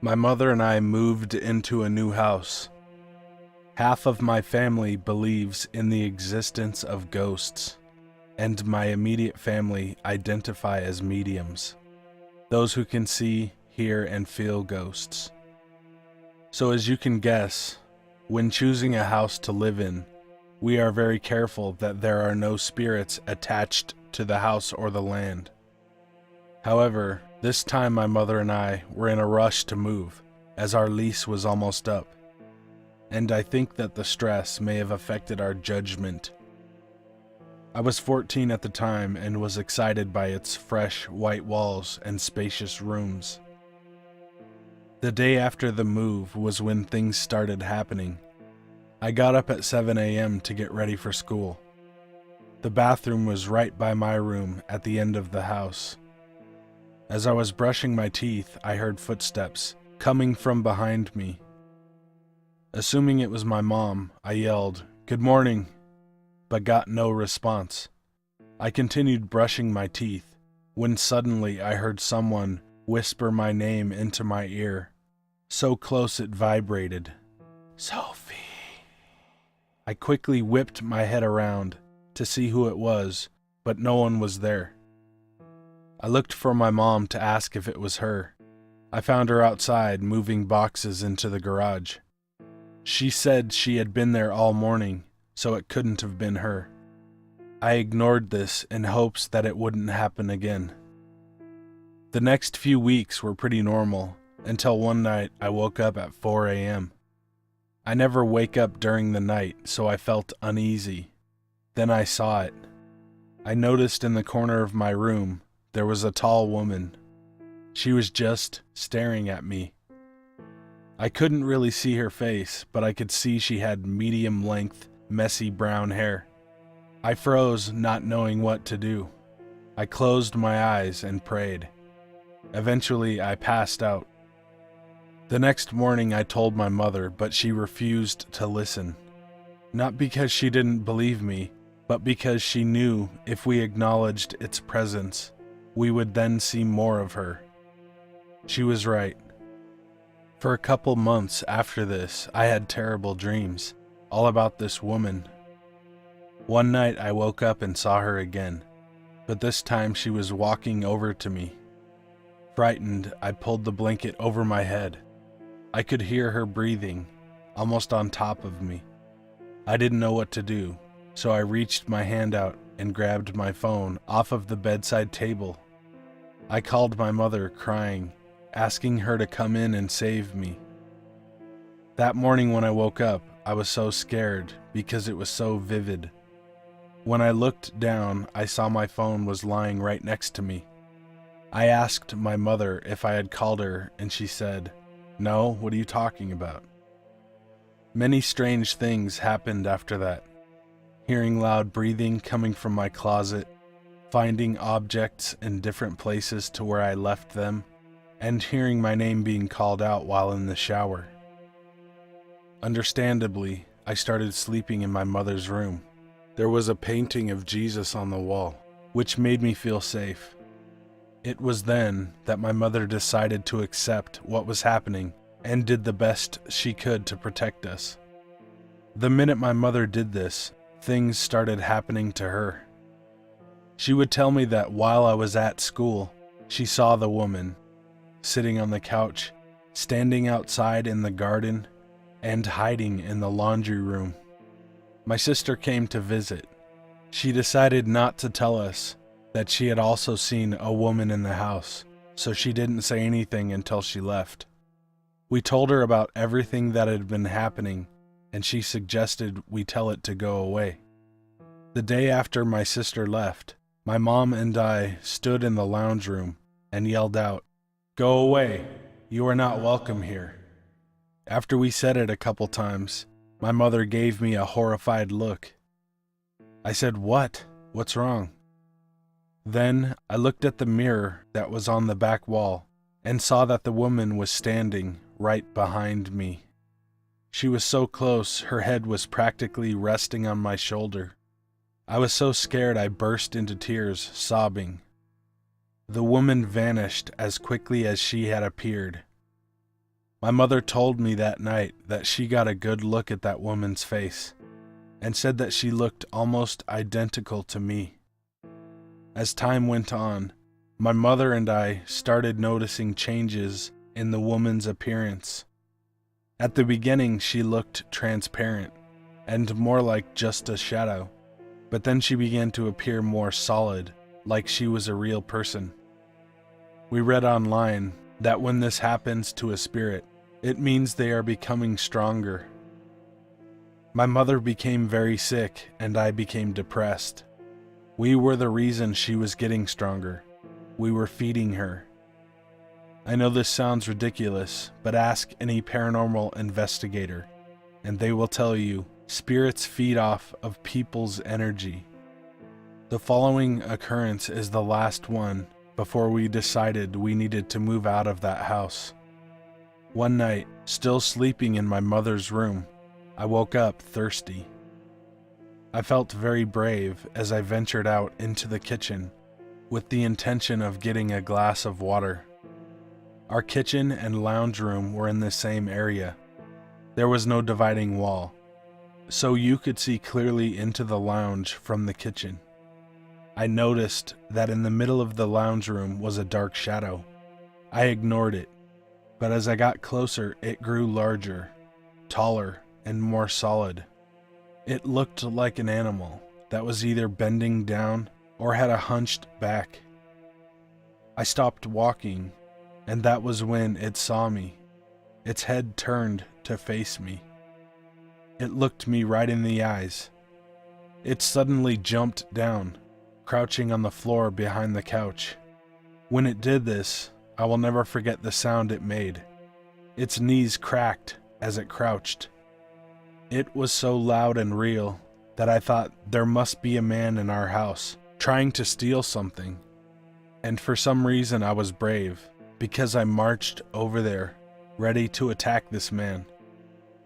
My mother and I moved into a new house. Half of my family believes in the existence of ghosts, and my immediate family identify as mediums, those who can see, hear, and feel ghosts. So as you can guess, when choosing a house to live in, we are very careful that there are no spirits attached to the house or the land. However, this time my mother and I were in a rush to move, as our lease was almost up, and I think that the stress may have affected our judgment. I was 14 at the time and was excited by its fresh white walls and spacious rooms. The day after the move was when things started happening. I got up at 7 a.m. to get ready for school. The bathroom was right by my room at the end of the house. As I was brushing my teeth, I heard footsteps coming from behind me. Assuming it was my mom, I yelled, "Good morning," but got no response. I continued brushing my teeth when suddenly I heard someone whisper my name into my ear, so close it vibrated. "Sophie." I quickly whipped my head around to see who it was, but no one was there. I looked for my mom to ask if it was her. I found her outside moving boxes into the garage. She said she had been there all morning, so it couldn't have been her. I ignored this in hopes that it wouldn't happen again. The next few weeks were pretty normal, until one night I woke up at 4 a.m. I never wake up during the night, so I felt uneasy. Then I saw it. I noticed in the corner of my room there was a tall woman. She was just staring at me. I couldn't really see her face, but I could see she had medium-length, messy brown hair. I froze, not knowing what to do. I closed my eyes and prayed. Eventually, I passed out. The next morning, I told my mother, but she refused to listen. Not because she didn't believe me, but because she knew if we acknowledged its presence, we would then see more of her. She was right. For a couple months after this, I had terrible dreams, all about this woman. One night I woke up and saw her again, but this time she was walking over to me. Frightened, I pulled the blanket over my head. I could hear her breathing, almost on top of me. I didn't know what to do, so I reached my hand out and grabbed my phone off of the bedside table. I called my mother, crying, asking her to come in and save me. That morning when I woke up, I was so scared because it was so vivid. When I looked down, I saw my phone was lying right next to me. I asked my mother if I had called her, and she said, "No, what are you talking about?" Many strange things happened after that. Hearing loud breathing coming from my closet, finding objects in different places to where I left them, and hearing my name being called out while in the shower. Understandably, I started sleeping in my mother's room. There was a painting of Jesus on the wall, which made me feel safe. It was then that my mother decided to accept what was happening and did the best she could to protect us. The minute my mother did this, things started happening to her. She would tell me that while I was at school, she saw the woman sitting on the couch, standing outside in the garden, and hiding in the laundry room. My sister came to visit. She decided not to tell us that she had also seen a woman in the house, so she didn't say anything until she left. We told her about everything that had been happening, and she suggested we tell it to go away. The day after my sister left, my mom and I stood in the lounge room and yelled out, "Go away, you are not welcome here." After we said it a couple times, my mother gave me a horrified look. I said, "What? What's wrong?" Then I looked at the mirror that was on the back wall and saw that the woman was standing right behind me. She was so close, her head was practically resting on my shoulder. I was so scared I burst into tears, sobbing. The woman vanished as quickly as she had appeared. My mother told me that night that she got a good look at that woman's face and said that she looked almost identical to me. As time went on, my mother and I started noticing changes in the woman's appearance. At the beginning, she looked transparent and more like just a shadow, but then she began to appear more solid, like she was a real person. We read online that when this happens to a spirit, it means they are becoming stronger. My mother became very sick and I became depressed. We were the reason she was getting stronger. We were feeding her. I know this sounds ridiculous, but ask any paranormal investigator, and they will tell you spirits feed off of people's energy. The following occurrence is the last one before we decided we needed to move out of that house. One night, still sleeping in my mother's room, I woke up thirsty. I felt very brave as I ventured out into the kitchen with the intention of getting a glass of water. Our kitchen and lounge room were in the same area. There was no dividing wall, so you could see clearly into the lounge from the kitchen. I noticed that in the middle of the lounge room was a dark shadow. I ignored it, but as I got closer, it grew larger, taller, and more solid. It looked like an animal that was either bending down or had a hunched back. I stopped walking, and that was when it saw me. Its head turned to face me. It looked me right in the eyes. It suddenly jumped down, crouching on the floor behind the couch. When it did this, I will never forget the sound it made. Its knees cracked as it crouched. It was so loud and real that I thought there must be a man in our house trying to steal something. And for some reason I was brave, because I marched over there, ready to attack this man.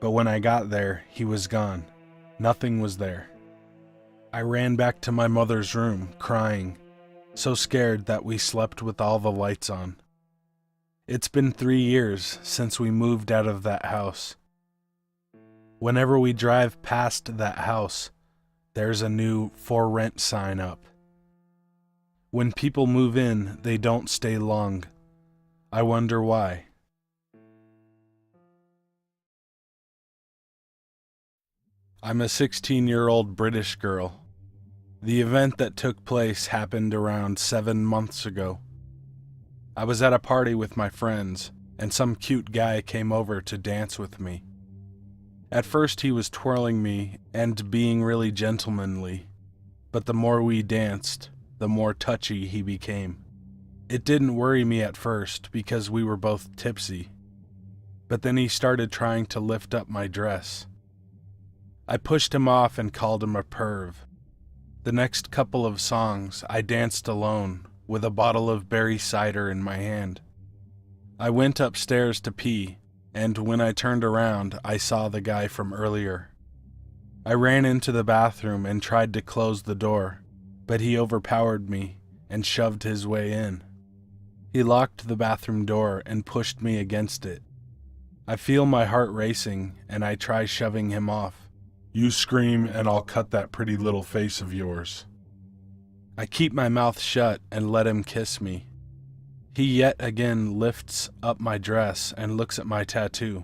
But when I got there, he was gone. Nothing was there. I ran back to my mother's room, crying, so scared that we slept with all the lights on. It's been 3 years since we moved out of that house. Whenever we drive past that house, there's a new "For Rent" sign up. When people move in, they don't stay long. I wonder why. I'm a 16-year-old British girl. The event that took place happened around 7 months ago. I was at a party with my friends, and some cute guy came over to dance with me. At first he was twirling me and being really gentlemanly, but the more we danced, the more touchy he became. It didn't worry me at first because we were both tipsy, but then he started trying to lift up my dress. I pushed him off and called him a perv. The next couple of songs, I danced alone with a bottle of berry cider in my hand. I went upstairs to pee, and when I turned around, I saw the guy from earlier. I ran into the bathroom and tried to close the door, but he overpowered me and shoved his way in. He locked the bathroom door and pushed me against it. I feel my heart racing, and I try shoving him off. "You scream and I'll cut that pretty little face of yours." I keep my mouth shut and let him kiss me. He yet again lifts up my dress and looks at my tattoo.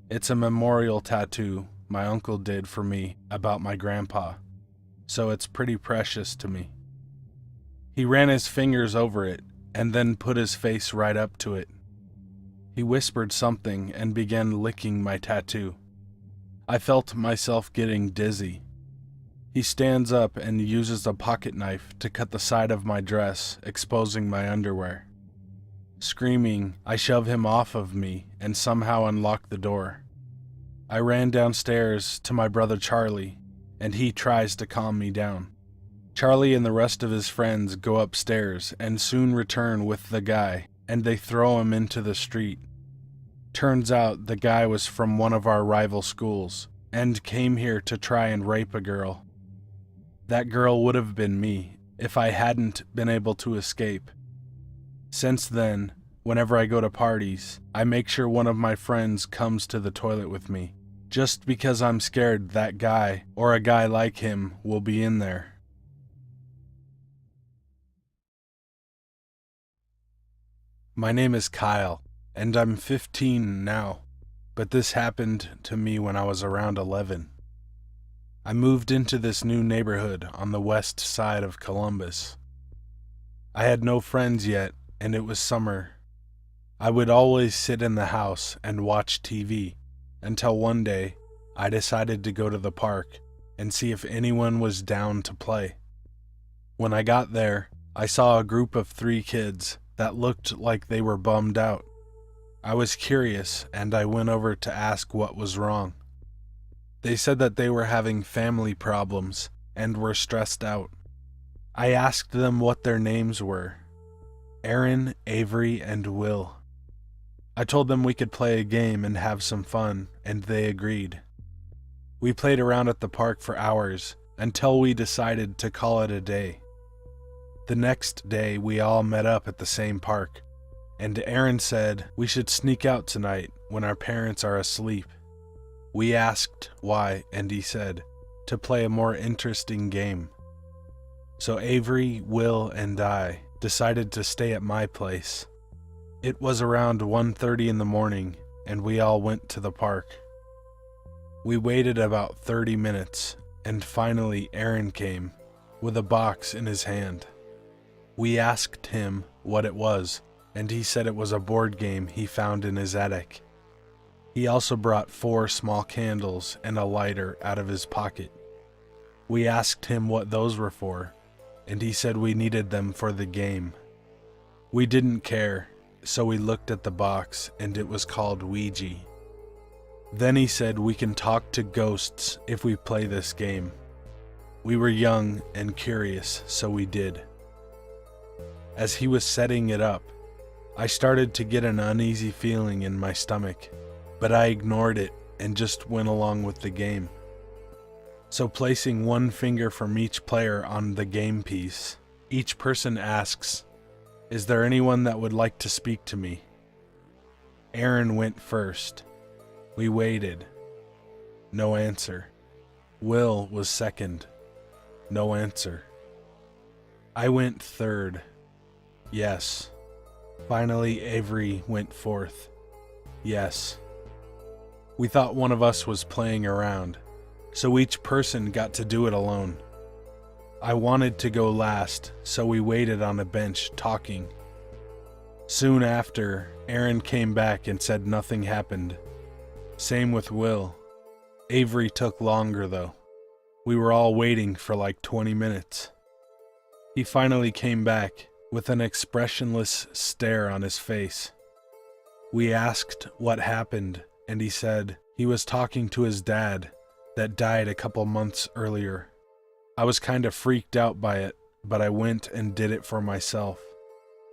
It's a memorial tattoo my uncle did for me about my grandpa, so it's pretty precious to me. He ran his fingers over it and then put his face right up to it. He whispered something and began licking my tattoo. I felt myself getting dizzy. He stands up and uses a pocket knife to cut the side of my dress, exposing my underwear. Screaming, I shove him off of me and somehow unlock the door. I ran downstairs to my brother Charlie, and he tries to calm me down. Charlie and the rest of his friends go upstairs and soon return with the guy, and they throw him into the street. Turns out the guy was from one of our rival schools and came here to try and rape a girl. That girl would have been me if I hadn't been able to escape. Since then, Whenever I go to parties, I make sure one of my friends comes to the toilet with me, just because I'm scared that guy or a guy like him will be in there. My name is Kyle, and I'm 15 now, but this happened to me when I was around 11. I moved into this new neighborhood on the west side of Columbus. I had no friends yet, and it was summer. I would always sit in the house and watch TV until one day I decided to go to the park and see if anyone was down to play. When I got there, I saw a group of 3 kids that looked like they were bummed out. I was curious and I went over to ask what was wrong. They said that they were having family problems and were stressed out. I asked them what their names were: Aaron, Avery, and Will. I told them we could play a game and have some fun, and they agreed. We played around at the park for hours until we decided to call it a day. The next day, we all met up at the same park, and Aaron said we should sneak out tonight when our parents are asleep. We asked why, and he said to play a more interesting game. So Avery, Will, and I decided to stay at my place. It was around 1:30 in the morning, and we all went to the park. We waited about 30 minutes, and finally Aaron came, with a box in his hand. We asked him what it was, and he said it was a board game he found in his attic. He also brought 4 small candles and a lighter out of his pocket. We asked him what those were for, and he said we needed them for the game. We didn't care, so we looked at the box, and it was called Ouija. Then he said we can talk to ghosts if we play this game. We were young and curious, so we did. As he was setting it up, I started to get an uneasy feeling in my stomach, but I ignored it and just went along with the game. So placing 1 finger from each player on the game piece, each person asks, "Is there anyone that would like to speak to me?" Aaron went first. We waited. No answer. Will was second. No answer. I went third. Yes. Finally, Avery went fourth. Yes. We thought one of us was playing around, so each person got to do it alone. I wanted to go last, so we waited on a bench talking. Soon after, Aaron came back and said nothing happened. Same with Will. Avery took longer though. We were all waiting for like 20 minutes. He finally came back with an expressionless stare on his face. We asked what happened, and he said he was talking to his dad that died a couple months earlier. I was kind of freaked out by it, but I went and did it for myself.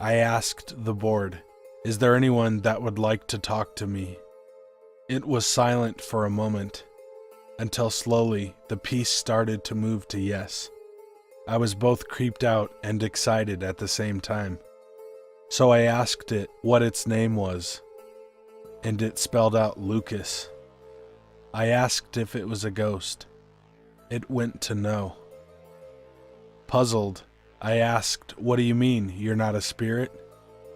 I asked the board, "Is there anyone that would like to talk to me?" It was silent for a moment, until slowly the piece started to move to yes. I was both creeped out and excited at the same time. So I asked it what its name was, and it spelled out Lucas. I asked if it was a ghost. It went to no. Puzzled, I asked, "What do you mean, you're not a spirit?"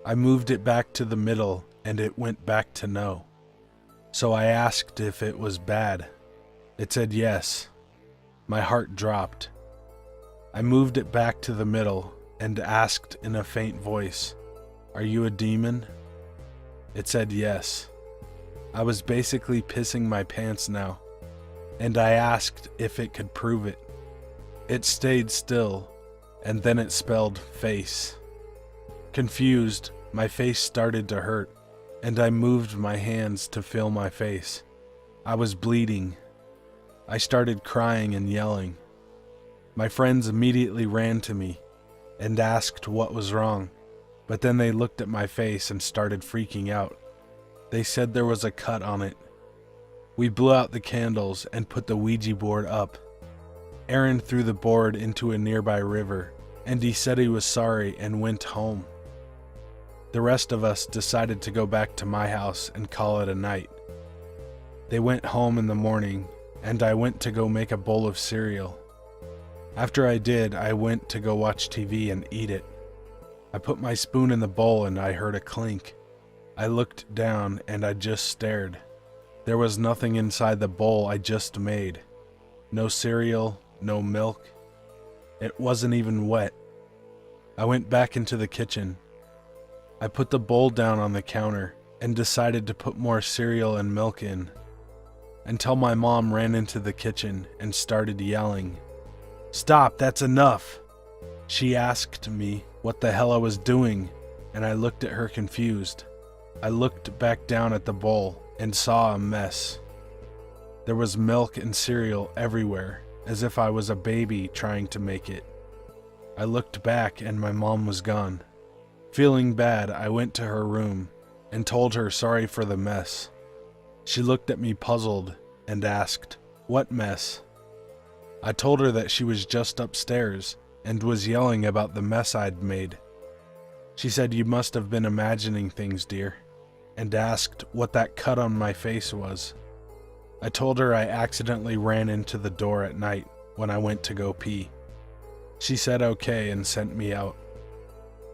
I moved it back to the middle, and it went back to no. So I asked if it was bad. It said yes. My heart dropped. I moved it back to the middle and asked in a faint voice, "Are you a demon?" It said yes. I was basically pissing my pants now, and I asked if it could prove it. It stayed still, and then it spelled face. Confused, my face started to hurt, and I moved my hands to feel my face. I was bleeding. I started crying and yelling. My friends immediately ran to me and asked what was wrong, but then they looked at my face and started freaking out. They said there was a cut on it. We blew out the candles and put the Ouija board up. Aaron threw the board into a nearby river, and he said he was sorry and went home. The rest of us decided to go back to my house and call it a night. They went home in the morning, and I went to go make a bowl of cereal. After I did, I went to go watch TV and eat it. I put my spoon in the bowl and I heard a clink. I looked down and I just stared. There was nothing inside the bowl I just made. No cereal, no milk. It wasn't even wet. I went back into the kitchen. I put the bowl down on the counter and decided to put more cereal and milk in, until my mom ran into the kitchen and started yelling, "Stop, that's enough!" She asked me what the hell I was doing, and I looked at her confused. I looked back down at the bowl and saw a mess. There was milk and cereal everywhere, as if I was a baby trying to make it. I looked back and my mom was gone. Feeling bad, I went to her room and told her sorry for the mess. She looked at me puzzled and asked, "What mess?" I told her that she was just upstairs and was yelling about the mess I'd made. She said, "You must have been imagining things, dear," and asked what that cut on my face was. I told her I accidentally ran into the door at night when I went to go pee. She said okay and sent me out.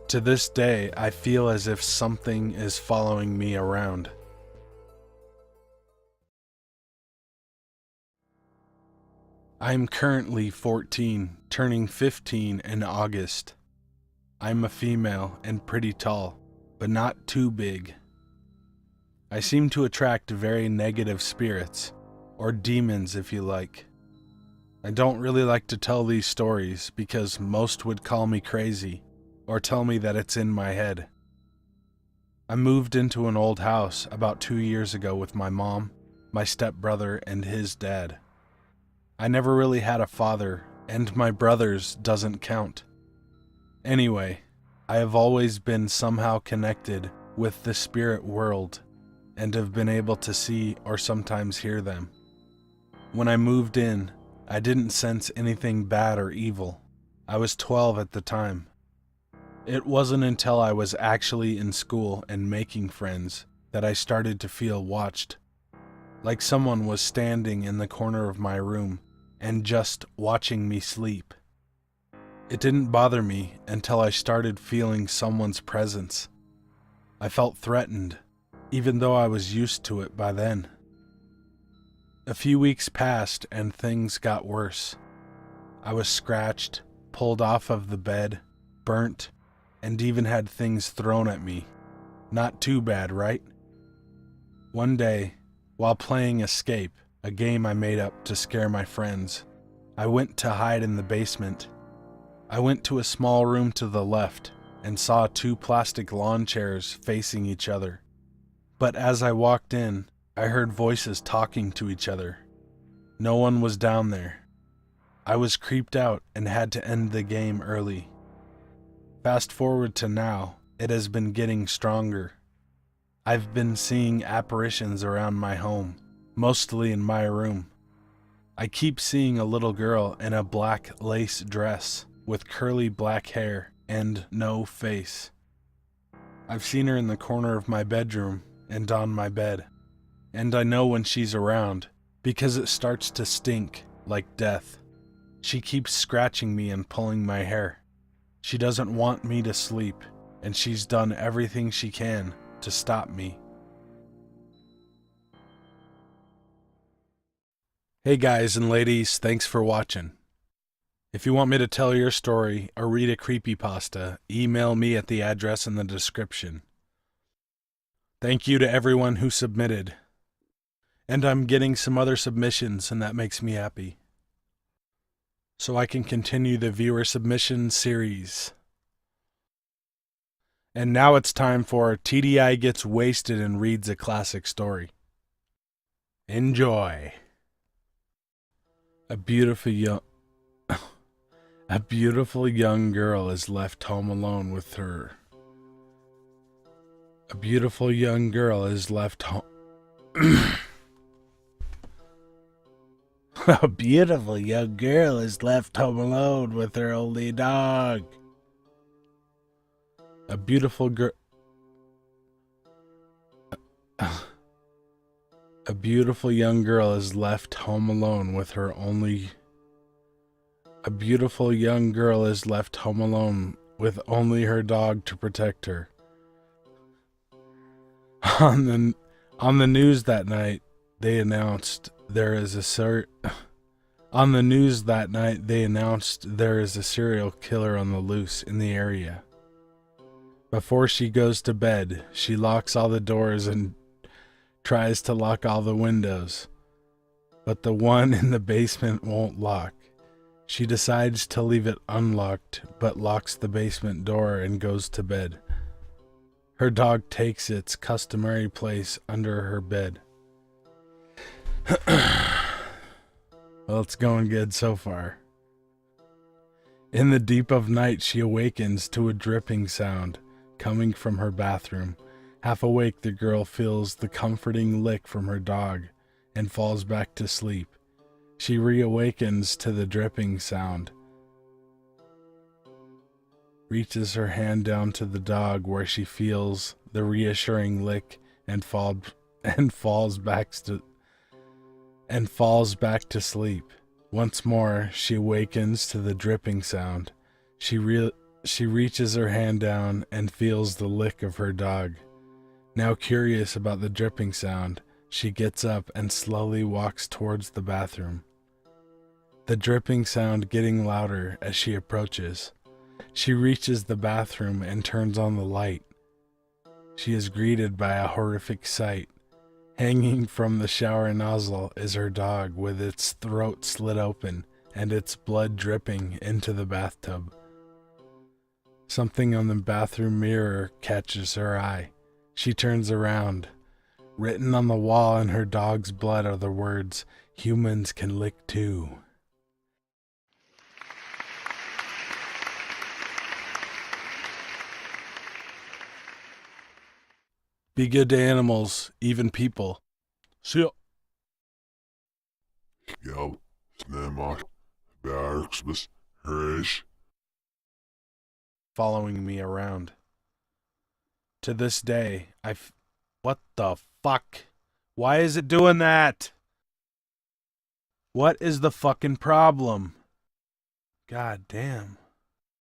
To this day, I feel as if something is following me around. I am currently 14, turning 15 in August. I'm a female and pretty tall, but not too big. I seem to attract very negative spirits, or demons if you like. I don't really like to tell these stories because most would call me crazy, or tell me that it's in my head. I moved into an old house about 2 years ago with my mom, my stepbrother, and his dad. I never really had a father, and my brother's doesn't count. Anyway, I have always been somehow connected with the spirit world, and have been able to see or sometimes hear them. When I moved in, I didn't sense anything bad or evil. I was 12 at the time. It wasn't until I was actually in school and making friends that I started to feel watched, like someone was standing in the corner of my room and just watching me sleep. It didn't bother me until I started feeling someone's presence. I felt threatened, even though I was used to it by then. A few weeks passed and things got worse. I was scratched, pulled off of the bed, burnt, and even had things thrown at me. Not too bad, right? One day, while playing Escape, a game I made up to scare my friends, I went to hide in the basement. I went to a small room to the left and saw 2 plastic lawn chairs facing each other. But as I walked in, I heard voices talking to each other. No one was down there. I was creeped out and had to end the game early. Fast forward to now, it has been getting stronger. I've been seeing apparitions around my home, mostly in my room. I keep seeing a little girl in a black lace dress with curly black hair and no face. I've seen her in the corner of my bedroom and on my bed, and I know when she's around because it starts to stink like death. She keeps scratching me and pulling my hair. She doesn't want me to sleep, and she's done everything she can to stop me. Hey guys and ladies, thanks for watching. If you want me to tell your story or read a creepypasta, email me at the address in the description. Thank you to everyone who submitted. And I'm getting some other submissions, and that makes me happy, so I can continue the viewer submission series. And now it's time for TDI Gets Wasted and Reads a Classic Story. Enjoy. A beautiful young girl is left home alone with her. A beautiful young girl is left home. A beautiful young girl is left home alone with her only dog. A beautiful girl. A beautiful young girl is left home alone with her only. A beautiful young girl is left home alone with only her dog to protect her. On the news that night, they announced there is a serial killer on the loose in the area. Before she goes to bed, she locks all the doors and tries to lock all the windows, but the one in the basement won't lock. She decides to leave it unlocked, but locks the basement door and goes to bed. Her dog takes its customary place under her bed. Well, it's going good so far. In the deep of night, she awakens to a dripping sound coming from her bathroom. Half awake, the girl feels the comforting lick from her dog and falls back to sleep. She reawakens to the dripping sound, reaches her hand down to the dog where she feels the reassuring lick and falls back to sleep. Once more, she awakens to the dripping sound. She reaches her hand down and feels the lick of her dog. Now curious about the dripping sound, she gets up and slowly walks towards the bathroom. The dripping sound getting louder as she approaches. She reaches the bathroom and turns on the light. She is greeted by a horrific sight. Hanging from the shower nozzle is her dog with its throat slit open and its blood dripping into the bathtub. Something on the bathroom mirror catches her eye. She turns around. Written on the wall in her dog's blood are the words, "Humans can lick too." Be good to animals, even people. See ya. Scout, Snamok, Barksbus, Herish. Following me around. To this day, what the fuck? Why is it doing that? What is the fucking problem? God damn.